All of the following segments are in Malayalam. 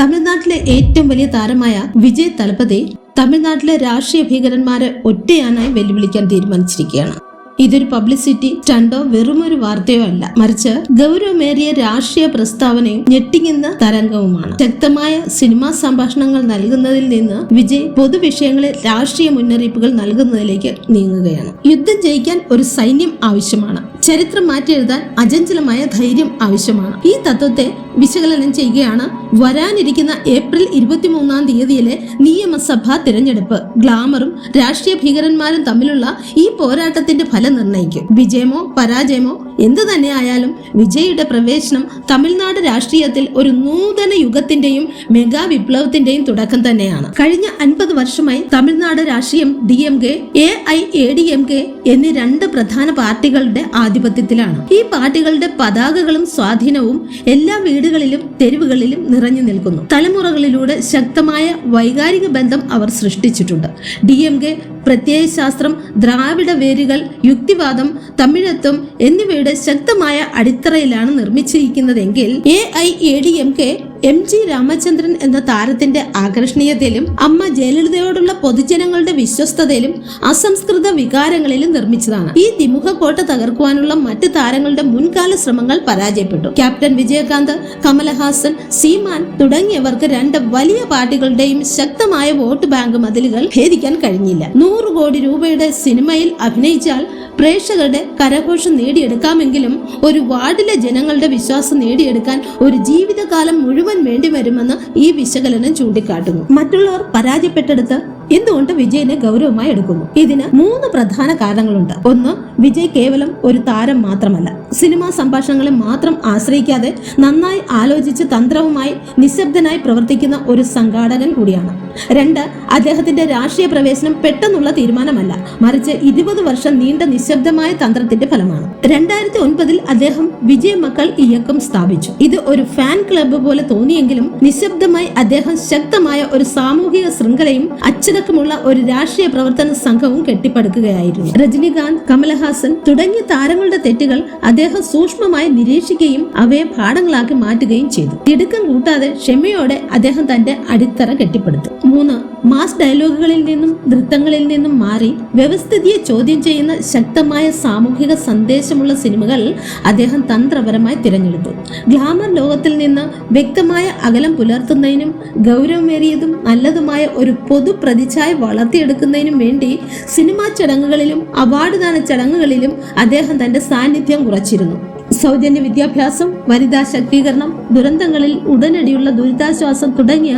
തമിഴ്നാട്ടിലെ ഏറ്റവും വലിയ താരമായ വിജയ് തലപതി തമിഴ്നാട്ടിലെ രാഷ്ട്രീയ ഭീകരന്മാരെ ഒറ്റയാനായി വെല്ലുവിളിക്കാൻ തീരുമാനിച്ചിരിക്കുകയാണ്. ഇതൊരു പബ്ലിസിറ്റി സ്റ്റണ്ടോ വെറുമൊരു വാർത്തയോ അല്ല, മറിച്ച് ഗൗരവമേറിയ രാഷ്ട്രീയ പ്രസ്താവനയും ഞെട്ടിക്കുന്ന തരംഗവുമാണ്. ശക്തമായ സിനിമാ സംഭാഷണങ്ങൾ നൽകുന്നതിൽ നിന്ന് വിജയ് പൊതുവിഷയങ്ങളിൽ രാഷ്ട്രീയ മുന്നറിയിപ്പുകൾ നൽകുന്നതിലേക്ക് നീങ്ങുകയാണ്. യുദ്ധം ജയിക്കാൻ ഒരു സൈന്യം ആവശ്യമാണ്, ചരിത്രം മാറ്റിയെഴുതാൻ അചഞ്ചലമായ ധൈര്യം ആവശ്യമാണ്. ഈ തത്വത്തെ വിശകലനം ചെയ്യുകയാണ് വരാനിരിക്കുന്ന ഏപ്രിൽ 23-ാം തീയതിയിലെ നിയമസഭാ തിരഞ്ഞെടുപ്പ്. ഗ്ലാമറും രാഷ്ട്രീയ ഭീകരന്മാരും തമ്മിലുള്ള ഈ പോരാട്ടത്തിന്റെ ഫലം നിർണ്ണയിക്കും. വിജയമോ പരാജയമോ എന്തു തന്നെയായാലും വിജയുടെ പ്രവേശനം തമിഴ്നാട് രാഷ്ട്രീയത്തിൽ ഒരു നൂതന യുഗത്തിന്റെയും മെഗാ വിപ്ലവത്തിന്റെയും തുടക്കം തന്നെയാണ്. കഴിഞ്ഞ 50 വർഷമായി തമിഴ്നാട് രാഷ്ട്രീയം DMK, AIADMK എന്നീ രണ്ട് പ്രധാന പാർട്ടികളുടെ ആധിപത്യത്തിലാണ്. ഈ പാർട്ടികളുടെ പതാകകളും സ്വാധീനവും എല്ലാ വീടുകളിലും തെരുവുകളിലും നിറഞ്ഞു നിൽക്കുന്നു. തലമുറകളിലൂടെ ശക്തമായ വൈകാരിക ബന്ധം അവർ സൃഷ്ടിച്ചിട്ടുണ്ട്. DMK പ്രത്യയശാസ്ത്രം, ദ്രാവിഡ വേരുകൾ, യുക്തിവാദം, തമിഴത്വം എന്നിവയുടെ ശക്തമായ അടിത്തറയിലാണ് നിർമ്മിച്ചിരിക്കുന്നതെങ്കിൽ AIADMK MG രാമചന്ദ്രൻ എന്ന താരത്തിന്റെ ആകർഷണീയതയിലും അമ്മ ജയലളിതയോടുള്ള പൊതുജനങ്ങളുടെ വിശ്വസ്തതയിലും അസംസ്കൃത വികാരങ്ങളിലും നിർമ്മിച്ചതാണ്. ഈ ദ്വിമുഖ കോട്ട തകർക്കുവാനുള്ള മറ്റ് താരങ്ങളുടെ മുൻകാല ശ്രമങ്ങൾ പരാജയപ്പെട്ടു. ക്യാപ്റ്റൻ വിജയകാന്ത്, കമലഹാസൻ, സീമാൻ തുടങ്ങിയവർക്ക് രണ്ട് വലിയ പാർട്ടികളുടെയും ശക്തമായ വോട്ട് ബാങ്ക് മതിലുകൾ ഭേദിക്കാൻ കഴിഞ്ഞില്ല. 100 കോടി രൂപയുടെ സിനിമയിൽ അഭിനയിച്ചാൽ പ്രേക്ഷകരുടെ കരഘോഷം നേടിയെടുക്കാമെങ്കിലും ഒരു വാർഡിലെ ജനങ്ങളുടെ വിശ്വാസം നേടിയെടുക്കാൻ ഒരു ജീവിതകാലം മുഴുവൻ വേണ്ടിവരുമെന്ന് ഈ വിശകലനം ചൂണ്ടിക്കാട്ടുന്നു. മറ്റുള്ളവർ പരാജയപ്പെട്ടെടുത്ത് എന്തുകൊണ്ട് വിജയിനെ ഗൗരവമായി എടുക്കുന്നു? ഇതിന് 3 പ്രധാന കാരണങ്ങളുണ്ട്. ഒന്ന്, വിജയ് കേവലം ഒരു താരം മാത്രമല്ല, സിനിമാ സംഭാഷണങ്ങളെ മാത്രം ആശ്രയിക്കാതെ നന്നായി ആലോചിച്ച് തന്ത്രവുമായി നിശബ്ദനായി പ്രവർത്തിക്കുന്ന ഒരു സംഘാടകൻ കൂടിയാണ്. 2, അദ്ദേഹത്തിന്റെ രാഷ്ട്രീയ പ്രവേശനം പെട്ടെന്നുള്ള തീരുമാനമല്ല, മറിച്ച് 20 വർഷം നീണ്ട നിശബ്ദമായ തന്ത്രത്തിന്റെ ഫലമാണ്. 2009 അദ്ദേഹം വിജയ് മക്കൾ ഇയക്കം സ്ഥാപിച്ചു. ഇത് ഒരു ഫാൻ ക്ലബ്ബ് പോലെ തോന്നിയെങ്കിലും നിശബ്ദമായി അദ്ദേഹം ശക്തമായ ഒരു സാമൂഹിക ശൃംഖലയും അച്ചടക്കമുള്ള ഒരു രാഷ്ട്രീയ പ്രവർത്തന സംഘവും കെട്ടിപ്പടുക്കുകയായിരുന്നു. രജനികാന്ത്, കമലഹാസൻ തുടങ്ങിയ താരങ്ങളുടെ തെറ്റുകൾ അദ്ദേഹം സൂക്ഷ്മമായി നിരീക്ഷിക്കുകയും അവയെ പാഠങ്ങളാക്കി മാറ്റുകയും ചെയ്തു. തിടുക്കം കൂട്ടാതെ ക്ഷമയോടെ അദ്ദേഹം തന്റെ അടിത്തറ കെട്ടിപ്പടുത്തു. 3, മാസ് ഡയലോഗുകളിൽ നിന്നും നൃത്തങ്ങളിൽ നിന്നും മാറി വ്യവസ്ഥിതിയെ ചോദ്യം ചെയ്യുന്ന ശക്തമായ സാമൂഹിക സന്ദേശമുള്ള സിനിമകൾ അദ്ദേഹം തന്ത്രപരമായി തിരഞ്ഞെടുത്തു. ഗ്ലാമർ ലോകത്തിൽ നിന്ന് വ്യക്തമായ അകലം പുലർത്തുന്നതിനും ഗൗരവമേറിയതും നല്ലതുമായ ഒരു പൊതു പ്രതിച്ഛായ വളർത്തിയെടുക്കുന്നതിനും വേണ്ടി സിനിമാ ചടങ്ങുകളിലും അവാർഡ് ദാന ചടങ്ങുകളിലും അദ്ദേഹം തന്റെ സാന്നിധ്യം കുറച്ചിരുന്നു. സൗജന്യ വിദ്യാഭ്യാസം, വനിതാ ശാക്തീകരണം, ദുരന്തങ്ങളിൽ ഉടനടിയുള്ള ദുരിതാശ്വാസം തുടങ്ങിയ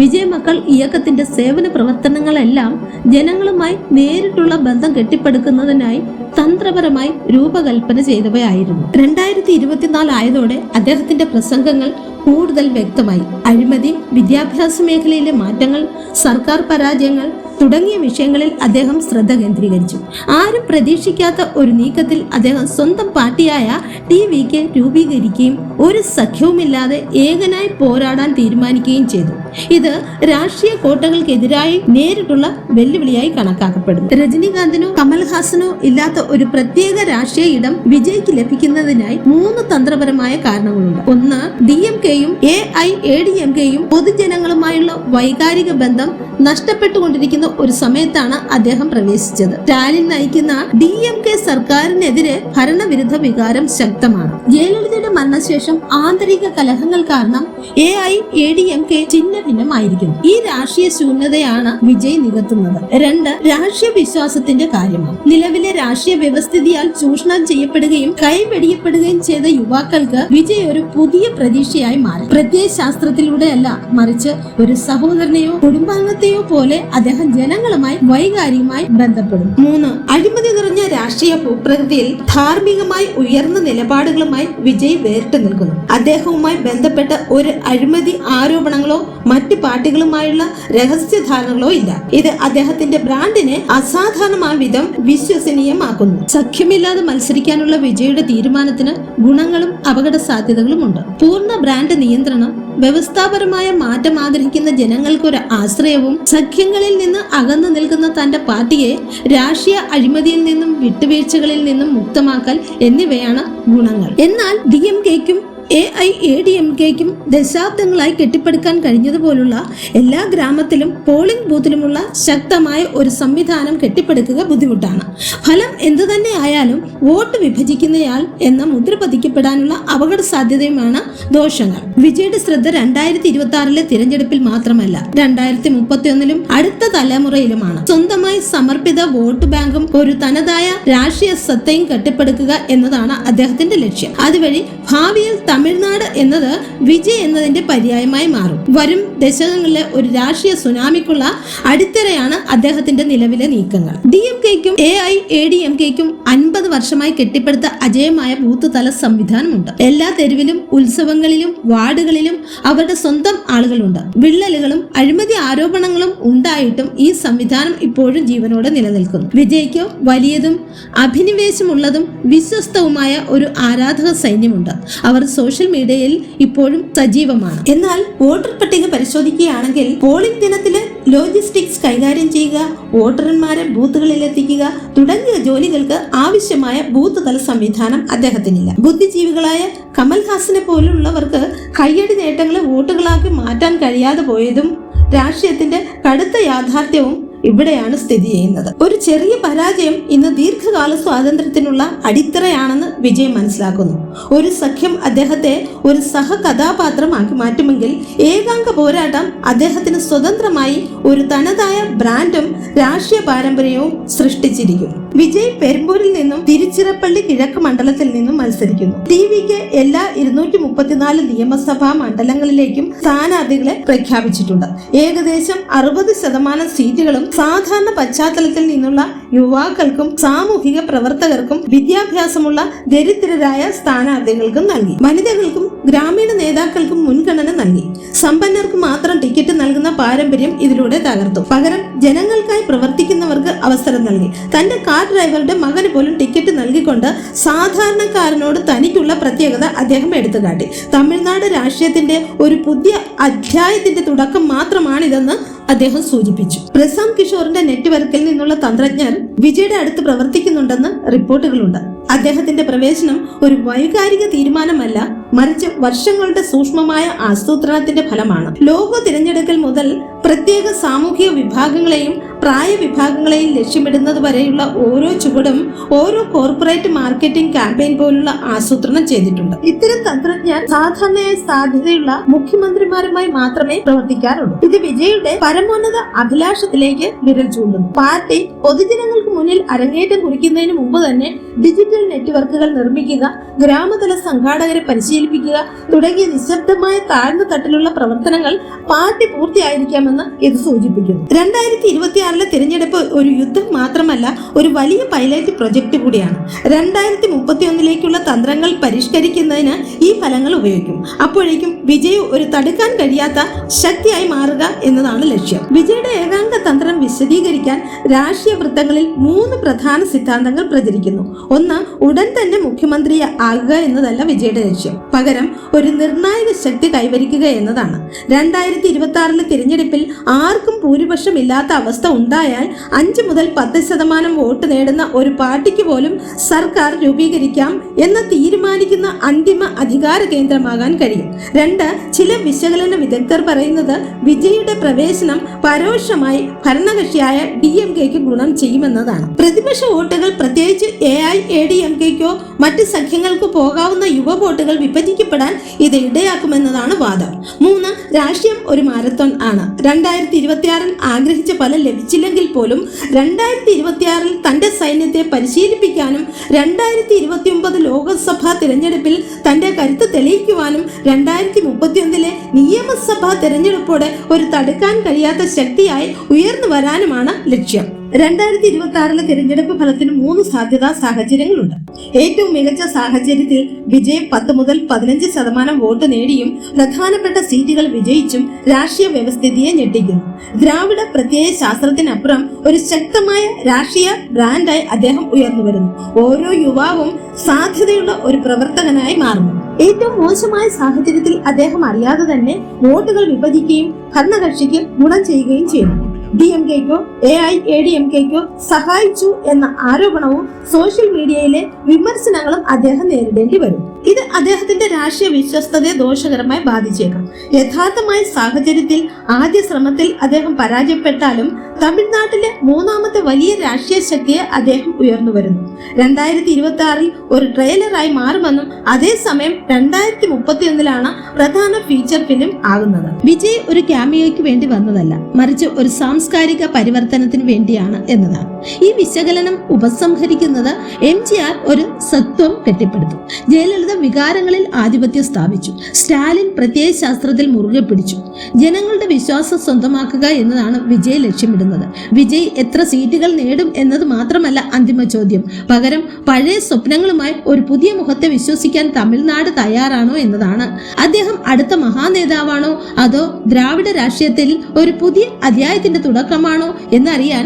വിജയ് മക്കൾ ഇയക്കത്തിന്റെ സേവന പ്രവർത്തനങ്ങളെല്ലാം ജനങ്ങളുമായി നേരിട്ടുള്ള ബന്ധം കെട്ടിപ്പടുക്കുന്നതിനായി തന്ത്രപരമായി രൂപകൽപ്പന ചെയ്തവയായിരുന്നു. 2024 ആയതോടെ അദ്ദേഹത്തിന്റെ പ്രസംഗങ്ങൾ കൂടുതൽ വ്യക്തമായി. അഴിമതി, വിദ്യാഭ്യാസ മേഖലയിലെ മാറ്റങ്ങൾ, സർക്കാർ പരാജയങ്ങൾ തുടങ്ങിയ വിഷയങ്ങളിൽ അദ്ദേഹം ശ്രദ്ധ കേന്ദ്രീകരിച്ചു. ആരും പ്രതീക്ഷിക്കാത്ത ഒരു നീക്കത്തിൽ അദ്ദേഹം സ്വന്തം പാർട്ടിയായ TVK രൂപീകരിക്കുകയും ഒരു സഖ്യവുമില്ലാതെ ഏകനായി പോരാടാൻ തീരുമാനിക്കുകയും ചെയ്തു. ഇത് രാഷ്ട്രീയ കോട്ടകൾക്കെതിരായി നേരിട്ടുള്ള വെല്ലുവിളിയായി കണക്കാക്കപ്പെടുന്നു. രജനികാന്തിനോ കമൽഹാസനോ ഇല്ലാത്ത ഒരു പ്രത്യേക രാഷ്ട്രീയ ഇടം വിജയ്ക്ക് ലഭിക്കുന്നതിനായി 3 തന്ത്രപരമായ കാരണങ്ങളുണ്ട്. 1, DMKയും AIADMKയും പൊതുജനങ്ങളുമായുള്ള വൈകാരിക ബന്ധം നഷ്ടപ്പെട്ടുകൊണ്ടിരിക്കുന്ന ഒരു സമയത്താണ് അദ്ദേഹം പ്രവേശിച്ചത്. സ്റ്റാലിൻ നയിക്കുന്ന DMK സർക്കാരിനെതിരെ ഭരണവിരുദ്ധ വികാരം ശക്തമാണ്. ജയലളിതയുടെ മരണശേഷം ആന്തരിക കലഹങ്ങൾ കാരണം AIADMK ചിഹ്ന ഭിന്നമായിരിക്കുന്നു. ഈ രാഷ്ട്രീയ ശൂന്യതയാണ് വിജയ് നികത്തുന്നത്. 2, രാഷ്ട്രീയ വിശ്വാസത്തിന്റെ കാര്യമാണ്. നിലവിലെ രാഷ്ട്രീയ വ്യവസ്ഥിതിയാൽ ചൂഷണം ചെയ്യപ്പെടുകയും കൈവെടിയപ്പെടുകയും ചെയ്ത യുവാക്കൾക്ക് വിജയ് ഒരു പുതിയ പ്രതീക്ഷയായി മാറി. പ്രത്യയശാസ്ത്രത്തിലൂടെയല്ല, മറിച്ച് ഒരു സഹോദരനെയോ കുടുംബാംഗത്തെയോ പോലെ അദ്ദേഹം ജനങ്ങളുമായി വൈകാരികമായി ബന്ധപ്പെടും. 3, അഴിമതി നിറഞ്ഞ രാഷ്ട്രീയ ഭൂപ്രകൃതിയിൽ ധാർമ്മികമായി ഉയർന്ന നിലപാടുകളുമായി വിജയ് വേറിട്ട് നിൽക്കുന്നു. അദ്ദേഹവുമായി ബന്ധപ്പെട്ട ഒരു അഴിമതി ആരോപണങ്ങളോ മറ്റ് പാർട്ടികളുമായുള്ള രഹസ്യധാരണകളോ ഇല്ല. ഇത് അദ്ദേഹത്തിന്റെ ബ്രാൻഡിനെ അസാധാരണമായ വിധം വിശ്വസനീയമാക്കുന്നു. സഖ്യമില്ലാതെ മത്സരിക്കാനുള്ള വിജയുടെ തീരുമാനത്തിന് ഗുണങ്ങളും അപകട സാധ്യതകളും ഉണ്ട്. പൂർണ്ണ ബ്രാൻഡ് നിയന്ത്രണം, വ്യവസ്ഥാപരമായ മാറ്റം ആഗ്രഹിക്കുന്ന ജനങ്ങൾക്കൊരു ആശ്രയവും സഖ്യങ്ങളിൽ നിന്ന് അകന്നു നിൽക്കുന്ന തന്റെ പാർട്ടിയെ രാഷ്ട്രീയ അഴിമതിയിൽ നിന്നും വിട്ടുവീഴ്ചകളിൽ നിന്നും മുക്തമാക്കൽ എന്നിവയാണ് ഗുണങ്ങൾ. എന്നാൽ DMKയ്ക്കും AIADMKയ്ക്കും ദശാബ്ദങ്ങളായി കെട്ടിപ്പടുക്കാൻ കഴിഞ്ഞതുപോലുള്ള എല്ലാ ഗ്രാമത്തിലും പോളിംഗ് ബൂത്തിലുമുള്ള ശക്തമായ ഒരു സംവിധാനം കെട്ടിപ്പടുക്കുക ബുദ്ധിമുട്ടാണ്. ഫലം എന്തു തന്നെ ആയാലും വോട്ട് വിഭജിക്കുന്നയാൾ എന്ന മുദ്ര പതിക്കപ്പെടാനുള്ള അപകട സാധ്യതയുമാണ് ദോഷങ്ങൾ. വിജയുടെ ശ്രദ്ധ 2026 തിരഞ്ഞെടുപ്പിൽ മാത്രമല്ല 2031 അടുത്ത തലമുറയിലുമാണ്. സ്വന്തമായി സമർപ്പിത വോട്ട് ബാങ്കും ഒരു തനതായ രാഷ്ട്രീയ സത്തയും കെട്ടിപ്പടുക്കുക എന്നതാണ് അദ്ദേഹത്തിന്റെ ലക്ഷ്യം. അതുവഴി ഭാവിയിൽ തമിഴ്നാട് എന്നത് വിജയ് എന്നതിന്റെ പര്യായമായി മാറും. വരും ദശകങ്ങളിലെ ഒരു രാഷ്ട്രീയ സുനാമിക്കുള്ള അടിത്തറയാണ് അദ്ദേഹത്തിന്റെ നിലവിലെ നീക്കങ്ങൾ. DMKയ്ക്കും AIADMKയ്ക്കും 50 വർഷമായി കെട്ടിപ്പടുത്ത അജയമായ ബൂത്ത് തല സംവിധാനമുണ്ട്. എല്ലാ തെരുവിലും ഉത്സവങ്ങളിലും വാർഡുകളിലും അവരുടെ സ്വന്തം ആളുകളുണ്ട്. വിള്ളലുകളും അഴിമതി ആരോപണങ്ങളും ഉണ്ടായിട്ടും ഈ സംവിധാനം ഇപ്പോഴും ജീവനോടെ നിലനിൽക്കുന്നു. വിജയ്ക്ക് വലിയതും അഭിനിവേശമുള്ളതും വിശ്വസ്തവുമായ ഒരു ആരാധക സൈന്യമുണ്ട്. അവർ സോഷ്യൽ മീഡിയയിൽ ഇപ്പോഴും സജീവമാണ്. എന്നാൽ വോട്ടർ പട്ടിക പരിശോധിക്കുകയാണെങ്കിൽ പോളിംഗ് ദിനത്തില് ലോജിസ്റ്റിക്സ് കൈകാര്യം ചെയ്യുക, വോട്ടർമാരെ ബൂത്തുകളിൽ എത്തിക്കുക തുടങ്ങിയ ജോലികൾക്ക് ആവശ്യമായ ബൂത്ത് തല സംവിധാനം അദ്ദേഹത്തിനില്ല. ബുദ്ധിജീവികളായ കമൽഹാസനെ പോലുള്ളവർക്ക് കയ്യടി നേട്ടങ്ങളെ വോട്ടുകളാക്കി മാറ്റാൻ കഴിയാതെ പോയതും രാഷ്ട്രീയത്തിന്റെ കടുത്ത യാഥാർത്ഥ്യവും ഇവിടെയാണ് സ്ഥിതി ചെയ്യുന്നത്. ഒരു ചെറിയ പരാജയം ഇന്ന് ദീർഘകാല സ്വാതന്ത്ര്യത്തിനുള്ള അടിത്തറയാണെന്ന് വിജയ് മനസ്സിലാക്കുന്നു. ഒരു സഖ്യം അദ്ദേഹത്തെ ഒരു സഹകഥാപാത്രമാക്കി മാറ്റുമെങ്കിൽ ഏകാംഗ പോരാട്ടം അദ്ദേഹത്തിന് സ്വതന്ത്രമായി ഒരു തനതായ ബ്രാൻഡും രാഷ്ട്രീയ പാരമ്പര്യവും സൃഷ്ടിച്ചിരിക്കും. വിജയ് പെരുമ്പൂരിൽ നിന്നും തിരുച്ചിറപ്പള്ളി കിഴക്ക് മണ്ഡലത്തിൽ നിന്നും മത്സരിക്കുന്നു. TVക്ക് എല്ലാ 234 നിയമസഭാ മണ്ഡലങ്ങളിലേക്കും സ്ഥാനാർത്ഥികളെ പ്രഖ്യാപിച്ചിട്ടുണ്ട്. ഏകദേശം 60% സീറ്റുകളും സാധാരണ പശ്ചാത്തലത്തിൽ നിന്നുള്ള യുവാക്കൾക്കും സാമൂഹിക പ്രവർത്തകർക്കും വിദ്യാഭ്യാസമുള്ള ദരിദ്രരായ സ്ഥാനാർത്ഥികൾക്കും നൽകി. വനിതകൾക്കും ഗ്രാമീണ നേതാക്കൾക്കും മുൻഗണന നൽകി. സമ്പന്നർക്ക് മാത്രം ടിക്കറ്റ് നൽകുന്ന പാരമ്പര്യം ഇതിലൂടെ തകർത്തു. പകരം ജനങ്ങൾക്കായി പ്രവർത്തിക്കുന്നവർക്ക് അവസരം നൽകി. തന്റെ കാർ ഡ്രൈവറുടെ മകന് പോലും ടിക്കറ്റ് നൽകിക്കൊണ്ട് സാധാരണക്കാരനോട് തനിക്കുള്ള പ്രത്യേകത അദ്ദേഹം എടുത്തുകാട്ടി. തമിഴ്നാട് രാഷ്ട്രീയത്തിന്റെ ഒരു പുതിയ അധ്യായത്തിന്റെ തുടക്കം മാത്രമാണിതെന്ന് അദ്ദേഹം സൂചിപ്പിച്ചു. പ്രശാന്ത് കിഷോറിന്റെ നെറ്റ്വർക്കിൽ നിന്നുള്ള തന്ത്രജ്ഞർ വിജയുടെ അടുത്ത് പ്രവർത്തിക്കുന്നുണ്ടെന്ന് റിപ്പോർട്ടുകളുണ്ട്. അദ്ദേഹത്തിന്റെ പ്രവേശനം ഒരു വൈകാരിക തീരുമാനമല്ല, മറിച്ച് വർഷങ്ങളുടെ സൂക്ഷ്മമായ ആസൂത്രണത്തിന്റെ ഫലമാണ്. ലോഗോ തിരഞ്ഞെടുക്കൽ മുതൽ പ്രത്യേക സാമൂഹിക വിഭാഗങ്ങളെയും പ്രായ വിഭാഗങ്ങളെയും ലക്ഷ്യമിടുന്നത് വരെയുള്ള ഓരോ ചുവടും ഓരോ കോർപ്പറേറ്റ് മാർക്കറ്റിംഗ് ക്യാമ്പയിൻ പോലുള്ള ആസൂത്രണം ചെയ്തിട്ടുണ്ട്. ഇത്തരം തന്ത്രജ്ഞർ സാധാരണയായി സാധ്യതയുള്ള മുഖ്യമന്ത്രിമാരുമായി മാത്രമേ പ്രവർത്തിക്കാറുള്ളൂ. ഇത് വിജയുടെ പരമോന്നത അഭിലാഷത്തിലേക്ക് വിരൽ ചൂണ്ടുന്നു. പാർട്ടി പൊതുജനങ്ങൾക്ക് മുന്നിൽ അരങ്ങേറ്റം കുറിക്കുന്നതിന് മുമ്പ് തന്നെ ഡിജിറ്റൽ നെറ്റ്വർക്കുകൾ നിർമ്മിക്കുക, ഗ്രാമതല സംഘാടകരെ പരിശീലിപ്പിക്കുക തുടങ്ങിയ നിശബ്ദമായ താഴ്ന്ന തട്ടിലുള്ള പ്രവർത്തനങ്ങൾ പാർട്ടി പൂർത്തിയായിരിക്കാമെന്ന് ഇത് സൂചിപ്പിക്കുന്നു. 2026 തിരഞ്ഞെടുപ്പ് ഒരു യുദ്ധം മാത്രമല്ല, ഒരു വലിയ പൈലറ്റ് പ്രൊജക്ട് കൂടിയാണ്. 2031 തന്ത്രങ്ങൾ പരിഷ്കരിക്കുന്നതിന് ഈ ഫലങ്ങൾ ഉപയോഗിക്കും. അപ്പോഴേക്കും വിജയ് ഒരു തടുക്കാൻ കഴിയാത്ത ശക്തിയായി മാറുക എന്നതാണ് ലക്ഷ്യം. വിജയുടെ ഏകാംഗ തന്ത്രം വിശദീകരിക്കാൻ രാഷ്ട്രീയ വൃത്തങ്ങളിൽ 3 പ്രധാന സിദ്ധാന്തങ്ങൾ പ്രചരിക്കുന്നു. ഒന്ന്, ഉടൻ തന്നെ മുഖ്യമന്ത്രി ആകുക എന്നതല്ല വിജയുടെ ലക്ഷ്യം, പകരം ഒരു നിർണായക ശക്തി കൈവരിക്കുക എന്നതാണ്. 2026 തിരഞ്ഞെടുപ്പിൽ ആർക്കും ഭൂരിപക്ഷം ഇല്ലാത്ത അവസ്ഥ ഉണ്ടായാൽ 5 മുതൽ 10% വോട്ട് നേടുന്ന ഒരു പാർട്ടിക്ക് പോലും സർക്കാർ രൂപീകരിക്കാം എന്ന് തീരുമാനിക്കുന്ന അന്തിമ അധികാര കേന്ദ്രമാകാൻ കഴിയും. 2, ചില വിശകലന വിദഗ്ധർ പറയുന്നത് വിജയുടെ പ്രവേശനം പരോക്ഷമായി ഭരണകക്ഷിയായ DMKയ്ക്ക് ഗുണം ചെയ്യുമെന്നതാണ്. പ്രതിപക്ഷ വോട്ടുകൾ, പ്രത്യേകിച്ച് AIADMKയ്ക്കോ മറ്റ് സഖ്യങ്ങൾക്ക് പോകാവുന്ന യുവ വോട്ടുകൾ വിഭജിക്കപ്പെടാൻ ഇത് ഇടയാക്കുമെന്നതാണ് വാദം. 3, രാഷ്ട്രീയം ഒരു മാരത്തോൺ ആണ്. 2026 ആഗ്രഹിച്ച ഫലം ലഭിച്ചില്ലെങ്കിൽ പോലും 2026 തന്റെ സൈന്യത്തെ പരിശീലിപ്പിക്കാനും 2029 ലോക്സഭാ തിരഞ്ഞെടുപ്പിൽ തന്റെ കരുത്ത് തെളിയിക്കുവാനും 2031 നിയമസഭാ തിരഞ്ഞെടുപ്പോടെ ഒരു തടുക്കാൻ കഴിയാത്ത ശക്തിയായി ഉയർന്നു വരാനുമാണ് ലക്ഷ്യം. 2026 തിരഞ്ഞെടുപ്പ് ഫലത്തിന് 3 സാധ്യതാ സാഹചര്യങ്ങളുണ്ട്. ഏറ്റവും മികച്ച സാഹചര്യത്തിൽ വിജയ് 10 മുതൽ 15% വോട്ട് നേടിയും പ്രധാനപ്പെട്ട സീറ്റുകൾ വിജയിച്ചും രാഷ്ട്രീയ വ്യവസ്ഥിതിയെ ഞെട്ടിക്കുന്നു. ദ്രാവിഡ പ്രത്യയ ശാസ്ത്രത്തിനപ്പുറം ഒരു ശക്തമായ രാഷ്ട്രീയ ബ്രാൻഡായി അദ്ദേഹം ഉയർന്നു വരുന്നു. ഓരോ യുവാവും സാധ്യതയുള്ള ഒരു പ്രവർത്തകനായി മാറുന്നു. ഏറ്റവും മോശമായ സാഹചര്യത്തിൽ അദ്ദേഹം അറിയാതെ തന്നെ വോട്ടുകൾ വിഭജിക്കുകയും ഭരണകക്ഷിക്ക് ഗുണം ചെയ്യുകയും ചെയ്യുന്നു. DMKക്കോ AIADMKക്കോ സഹായിച്ചു എന്ന ആരോപണവും സോഷ്യൽ മീഡിയയിലെ വിമർശനങ്ങളും അദ്ദേഹം നേരിടേണ്ടി വരും. ഇത് അദ്ദേഹത്തിന്റെ രാഷ്ട്രീയ വിശ്വസ്തതയെ ദോഷകരമായി ബാധിച്ചേക്കാം. യഥാർത്ഥമായ സാഹചര്യത്തിൽ ആദ്യ ശ്രമത്തിൽ അദ്ദേഹം പരാജയപ്പെട്ടാലും തമിഴ്നാട്ടിലെ മൂന്നാമത്തെ വലിയ രാഷ്ട്രീയ ശക്തിയെ അദ്ദേഹം ഉയർന്നു വരുന്നു. 2026 ഒരു ട്രെയിലറായി മാറുമെന്നും അതേസമയം 2031 പ്രധാന ഫീച്ചർ ഫിലിം ആകുന്നത്. വിജയ് ഒരു ക്യാമിയോയ്ക്ക് വേണ്ടി വന്നതല്ല, മറിച്ച് ഒരു സാംസ്കാരിക പരിവർത്തനത്തിന് വേണ്ടിയാണ് എന്നതാണ്. ഈ വിശകലനം ഉപസംഹരിക്കുന്നത് MGR ഒരു സത്വം കെട്ടിപ്പടുത്തു. ജയലളിത വികാരങ്ങളിൽ ആധിപത്യം സ്ഥാപിച്ചു. സ്റ്റാലിൻ പ്രത്യയശാസ്ത്രത്തിൽ മുറുകെ പിടിച്ചു. ജനങ്ങളുടെ വിശ്വാസം സ്വന്തമാക്കുക എന്നതാണ് വിജയ് ലക്ഷ്യമിടുന്നത്. വിജയ് എത്ര സീറ്റുകൾ നേടും എന്നത് മാത്രമല്ല അന്തിമ ചോദ്യം. പകരം പഴയ സ്വപ്നങ്ങളുമായി ഒരു പുതിയ മുഖത്തെ വിശ്വസിക്കാൻ തമിഴ്നാട് തയ്യാറാണോ എന്നതാണ്. അദ്ദേഹം അടുത്ത മഹാനേതാവാണോ അതോ ദ്രാവിഡ രാഷ്ട്രീയത്തിൽ ഒരു പുതിയ അധ്യായത്തിന്റെ തുടക്കമാണോ എന്നറിയാൻ